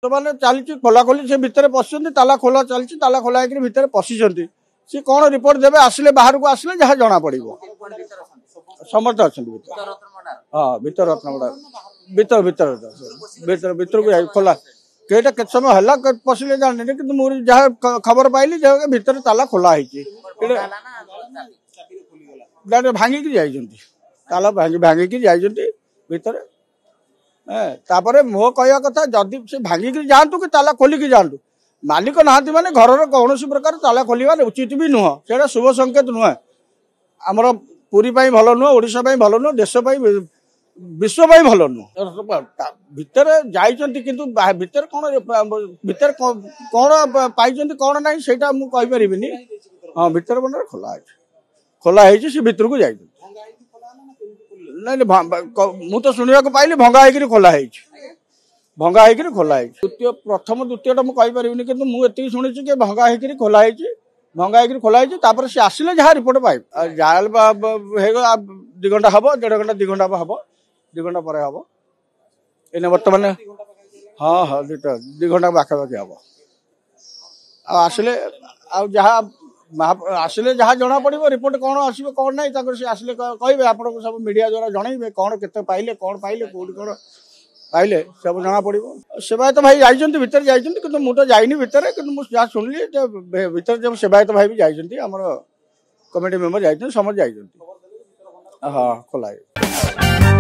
ମାନେ ଚାଲିଛି ଖୋଲାଖୋଲି ସେ ଭିତରେ ପଶିଛନ୍ତି ତାଲା ଖୋଲା ଚାଲିଛି ତାଲା ଖୋଲା ହେଇକି ଭିତରେ ପଶିଛନ୍ତି ସେ କ'ଣ ରିପୋର୍ଟ ଦେବେ ଆସିଲେ ବାହାରକୁ ଆସିଲେ ଯାହା ଜଣା ପଡିବ ସମସ୍ତେ ଅଛନ୍ତି ଭିତରେ ହଁ ଭିତରେ ରତ୍ନଭଣ୍ଡାର ଭିତରେ ଭିତରେ ଭିତରେ ଭିତରକୁ ଯାଇ ଖୋଲା କେଇଟା କେତେ ସମୟ ହେଲା ପଶିଲେ ଜାଣିନି କିନ୍ତୁ ମୁଁ ଯାହା ଖବର ପାଇଲି ଯାହା ଭିତରେ ତାଲା ଖୋଲା ହେଇଛି ଭାଙ୍ଗିକି ଯାଇଛନ୍ତି ତାଲା ଭାଙ୍ଗିକି ଯାଇଛନ୍ତି ଭିତରେ तापर मो कहवा कथा जदि से भांगिक जातु कि ताला खोलिक जातु मालिक नहांती माने घर कौन प्रकार ताला खोलिया उचित भी नुह से शुभ संकेत नुह आमर पुरी भल नुह ओडिशा भल नुह देश विश्व भल नुह भितर जाइछंती किंतु भितर कौन भितर कौन पाई कौन ना से मुझे हाँ भितर बंदर खोला है से भितर को जाइछंती नहीं मु तो शुणा पाइली भंगा होकर खोला भंगा होकर खोला द्वितीय प्रथम द्वितीय मुझे कि मुझे शुणी कि भंगा होकर खोला भंगा होकर खोला सी आसिले जहाँ रिपोर्ट पाइब जाल 2 घंटा हम 1.5 घंटा 2 घंटा हम 2 घंटा पर हम एने बर्तमान हाँ हाँ 2 घंटा पाखापाखि हम आसिले जहाँ आसिले जहाँ जना पड़ो रिपोर्ट कौन आसो कौन ना सी आसिले कहे आप सब मीडिया द्वारा जनइबे कौन के पाइले कौन पाइले कौट कौन पाइले सब जना पड़ो सेवायत भाई जाइए भितर जाइए मुझे जाइनी भितर जहाँ शुणिली भितर जब सेवायत भाई भी जाइए आमर कमिटी मेम्बर जाइए समस्त जाइए हाँ खोला है।